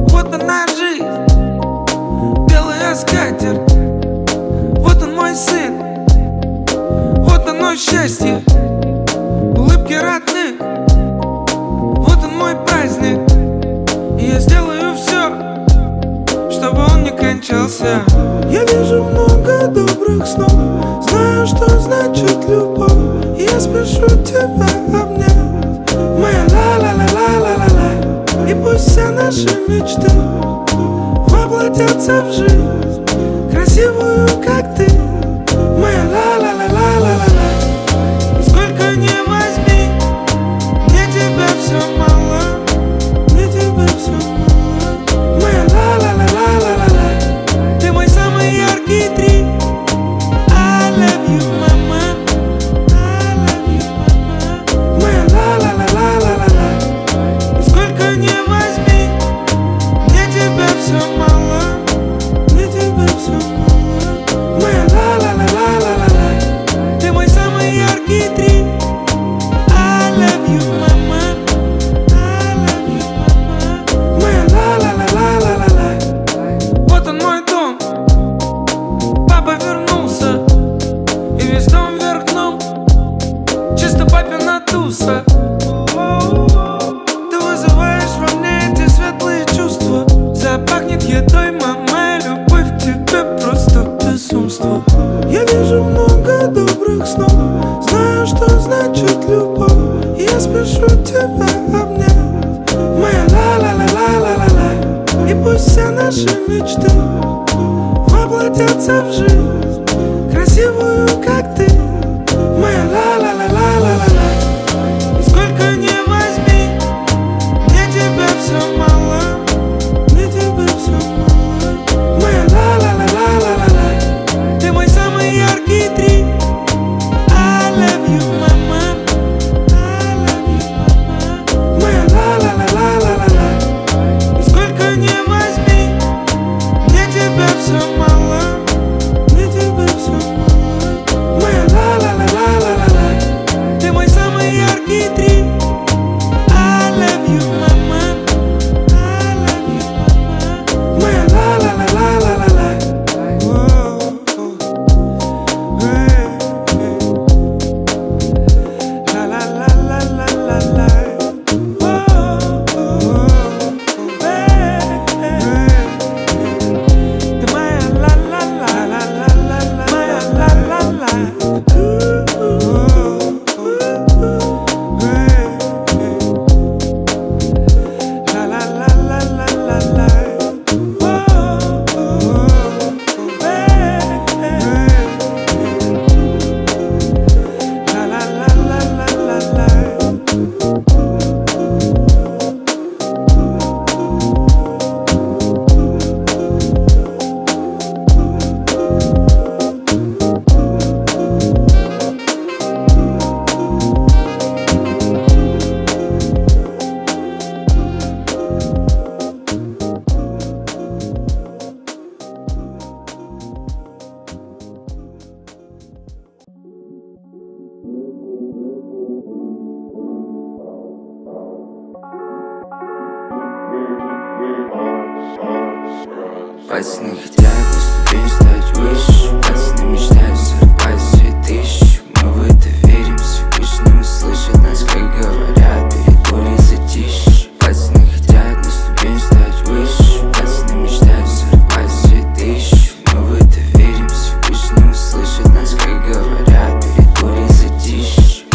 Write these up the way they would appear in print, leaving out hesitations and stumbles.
Вот она жизнь, белая скатерть. Вот он мой сын, вот оно счастье, улыбки родных. Вот он мой праздник, и я сделаю все, чтобы он не кончался. Я вижу много добрых снов, знаю, что значит любовь, и я спешу тебя обнять, моя ла-ла-ла-ла-ла-ла-ла. И пусть все наши мечты воплотятся в жизнь, красивую, как ты, моя ла-ла-ла-ла-ла-ла-ла. И сколько ни возьми, мне тебя все мало, мне тебя все мало, моя ла-ла-ла-ла-ла-ла. Ты мой самый яркий дрим. I love you, mama. I love you, mama. Моя ла-ла-ла-ла-ла-ла. И сколько ни возьми, мне тебя все мало, мне тебя все мало, моя ла-ла-ла-ла-ла-ла. Ты мой самый яркий дрим. I love you, mama. I love you, mama. Моя ла-ла-ла-ла-ла-ла. Вот он мой дом, папа вернулся, и весь дом вверх дном, чисто папина туса. Ты вызываешь во мне эти светлые чувства. Запахнет едой, мама, и любовь к тебе просто безумство. Я вижу много добрых снов, знаю, что значит любовь, и я спешу тебя обнять, моя ла-ла-ла-ла-ла-ла-ла. И пусть все наши мечты воплотятся в жизнь, красивую, как ты, моя ла-ла-ла-ла-ла-ла-ла. И сколько ни возьми, мне тебя все мало, мне тебя все мало, моя ла-ла-ла-ла-ла-ла. Ты мой самый яркий дрим. I love you, mama. I love you, mama. Моя ла-ла-ла-ла-ла-ла. И сколько ни возьми, мне тебя все мало, мне тебя все мало, моя ла-ла-ла-ла-ла-ла. Ты мой самый яркий дрим. I love you, mama. I love you, mama. Моя ла-ла-ла-ла-ла-ла. Ла-ла-ла-ла-ла-ла-ла. Ты моя ла-ла-ла-ла-ла-ла-ла, моя ла-ла-ла. Ла-ла-ла-ла-ла-ла-ла. Пацаны хотят на ступень стать выше, пацаны мечтают сорвать все тысячи. Мы в это верим, Всевышний услышит нас, как говорят, перед бурей затишье. Пацаны хотят на ступень стать выше, пацаны мечтают сорвать все тысячи. Мы в это верим, Всевышний услышит нас, как говорят, перед бурей затишье.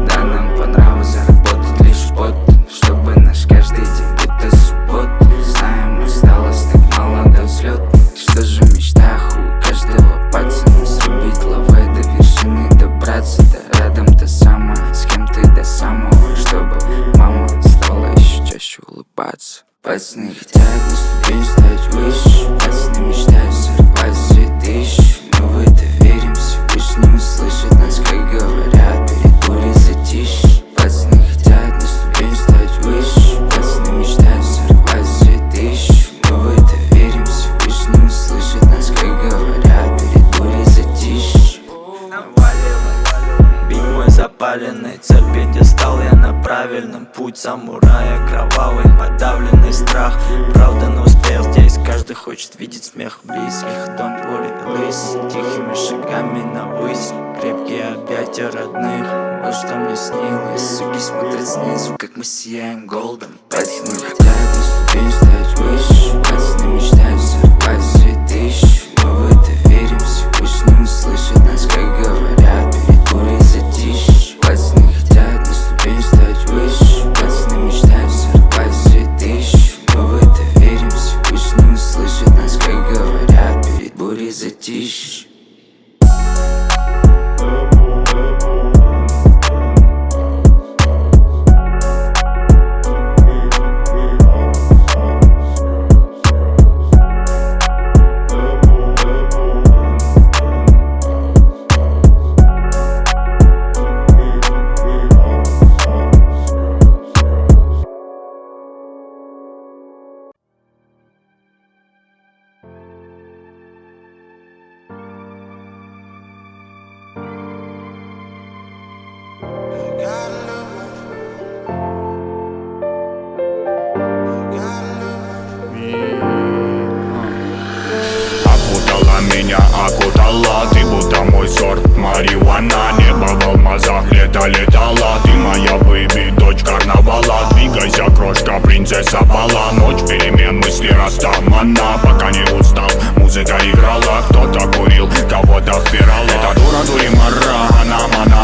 Да, нам по нраву заработать лишь пот, чтобы наш каждый день будто суббота. Знаем, осталось так мало до взлета. Что же в мечтах у каждого пацана? Срубить лавы до вершины, добраться до рядом до самого, с кем ты до самого, чтобы мама стала еще чаще улыбаться. Пацаны хотят на ступень стать выше, пацаны мечтают сорвать все тысячи. Мы в это верим, Всевышний услышит нас, как говорят, перед бурей затишье. Пацаны хотят на ступень стать выше, пацаны мечтают сорвать все тысячи. Мы в это верим, Всевышний услышит нас, как говорят, перед бурей затишье. Бит мой запаленный, цель бить я стал, я на правильном путь самурая, кровавый, подавленный страх. Правда, на успех здесь каждый хочет видеть смех близких. Don't worry, listen, тихими шагами навысь. Крепкие объятия родных, вот что мне снилось. Суки смотрят снизу, как мы сияем голдом. Пацаны хотят на ступень стать выше, пацаны мечтают сорвать свои тысячи. Мы в это верим, Всевышний услышит нас, как говорят, перед бурей затишье. Пацаны хотят на ступень стать выше, пацаны мечтают сорвать свои тысячи. Мы в это верим, Всевышний услышит нас, как говорят, перед бурей затишье. Окутала меня, окутала, ты будто мой сорт марихуана. Небо в алмазах, лето летала, ты моя бэйби, дочь карнавала. Двигайся, крошка, принцесса бала. Ночь перемен, мысли растамана. Пока не устал, музыка играла. Кто-то курил, кого-то впирала. Эта дура дуримара, она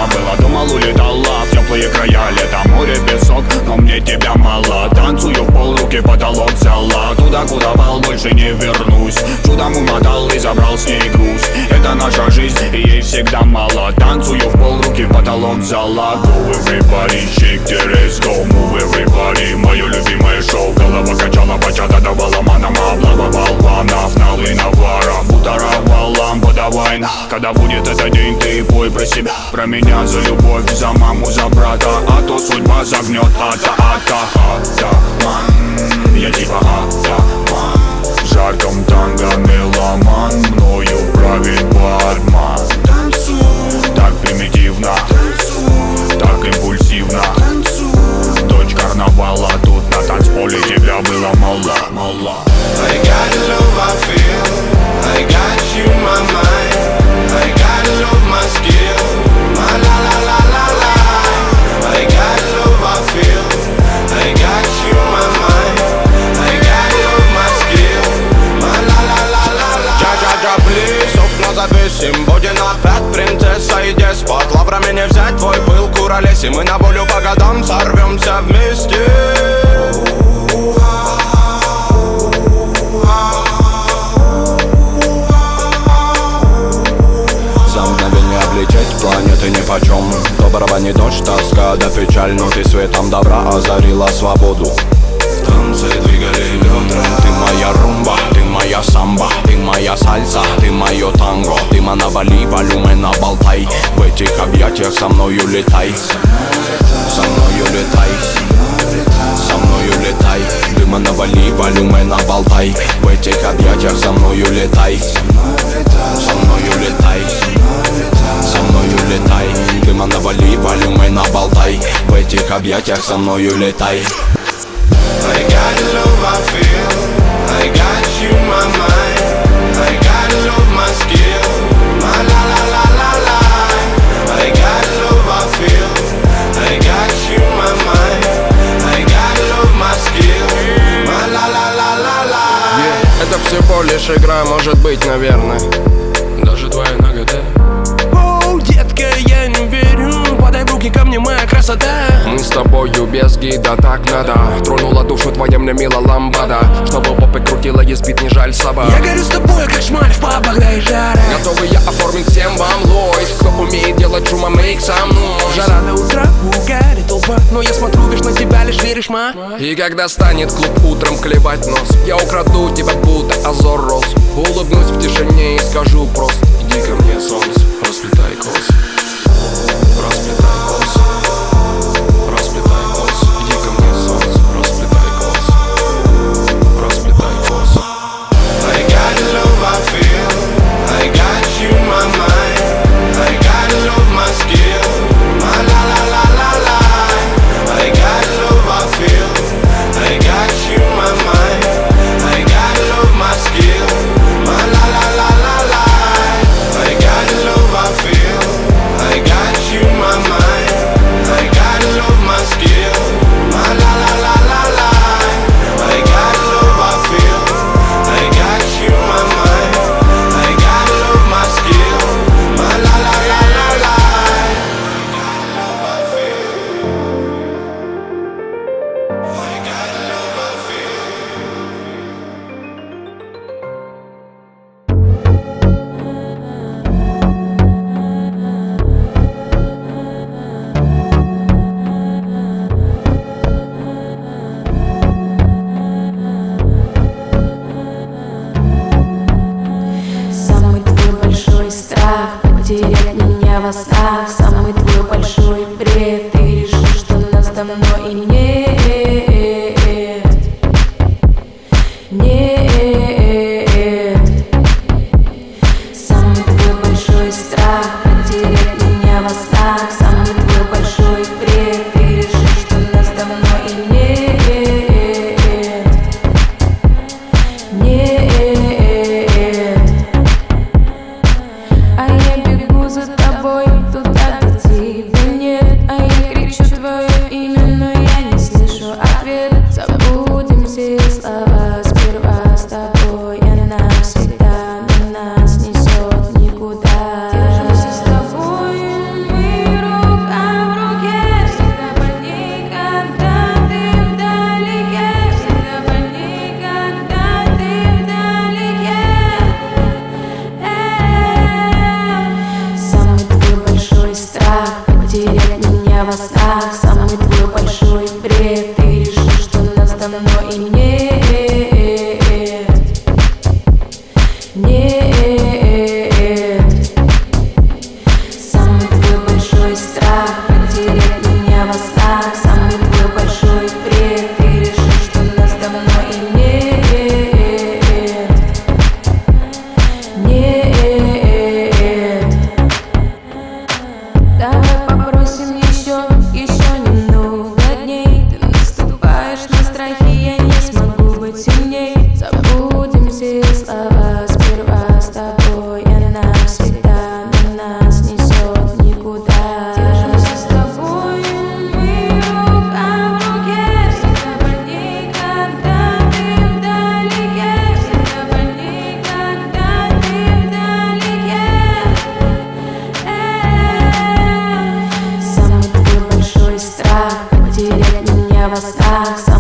была, думал, улетала в теплые края. Лето, море, песок, но мне тебя мало. Танцую в пол, руки потолок взяла. Туда, куда вал, больше не вернусь. Чудом умотал и забрал с ней груз. Это наша жизнь, и ей всегда мало. Танцую в пол, руки потолок взяла. Go everybody, shake the let's go. Move everybody, мое любимое шоу. Голова качала, бачата давала манам. Облава болванов, налы навара. Бутара валам, подавай на. Когда будет этот день, ты пой про себя. Про меня, за любовь, за маму, за брата. А то судьба загнет, атаман. Я типа атаман. В жарком танго меломан, мною правит бармен. Так примитивно, так импульсивно. Дочь карнавала, тут на танцполе тебя было мало. I got love I feel, I got you my mind, I got love my skill, my la la la la la. I got love I feel, I got you my mind, I got love my skill, my la la la la la. Джа-джа-джа, плиз, окна записим, будет опять принцесса и деспот. Лаврами не взять твой пыл, куролеси, мы на волю по годам сорвемся вместе. Облететь планеты нипочем. Доброго не дождь, тоска да печаль, но ты светом добра озарила свободу. В танце двигали бедра. Ты моя румба, ты моя самба, ты моя сальса, ты мое танго. Ты навали, волюмена болтай. В этих объятиях со мною летай. Со мною летай. Со мною летай. Дыма навали, волюмена болтай. В этих объятиях со мною летай. Со мною летай. Со мною летай. Дыма навали, волюмена болтай. В этих объятиях со мною летай. I got love I feel, I got you my mind, I got love my skill, my la la la la la. I got love I feel, I got you my mind, I got love my skill, my la la la la la. Это всего лишь игра, может быть, наверное. Даже твоя нагота. Оу, детка, я не верю. Подай в руки ко мне, моя красота. Мы с тобою без гида, так надо. Тронула душу твоя мне мила ламбада. Чтобы попы крутила, есть бит, не жаль собак. Я горю с тобой, как шмаль в пабах, да и жара. Готовы я оформить всем вам лойс. Кто умеет делать шума, make some noise. Жара до утра, угари толпа. Но я смотрю, лишь на тебя, лишь веришь, ма. И когда станет клуб утром клевать нос, я украду тебя, будто озор роз. Улыбнусь в тишине и скажу просто: иди ко мне, солнце, расплетай косы. Расплетай косы. Расплетай косы. Иди ко мне, солнце, расплетай косы. Расплетай косы. I got love I feel, I got you my mind, I got love my skill, my la la la la la. I got love Самый твой большой страх — потерять меня во снах. Самый твой большой бред — ты решишь, что нас давно и нет. А я бегу за тобой туда, где тебя нет. А я кричу твое имя, но я не слышу ответ. Забудем все слова сперва с тобой. Она всегда на нас несет никуда. Держимся с тобой, мы рука в руке. Всегда больней, когда ты вдалеке. Всегда больней, когда ты вдалеке. Самый твой большой страх — потерять меня во снах. Самый твой большой бред — ты решишь, что нас давно и нет. Самый твой большой страх — потерять меня во снах. Самый твой большой бред — ты решишь, что нас давно и нет. Давай попросим еще немного дней. Ты наступаешь на страхи, я не смогу быть сильней. Забудем все слова сперва с тобой. Она всегда на нас несет никуда. Держимся с тобой, мы рука в руке. Всегда больней, когда ты вдалеке. Всегда больней, когда ты вдалеке. Самый твой большой страх — потерять меня во снах.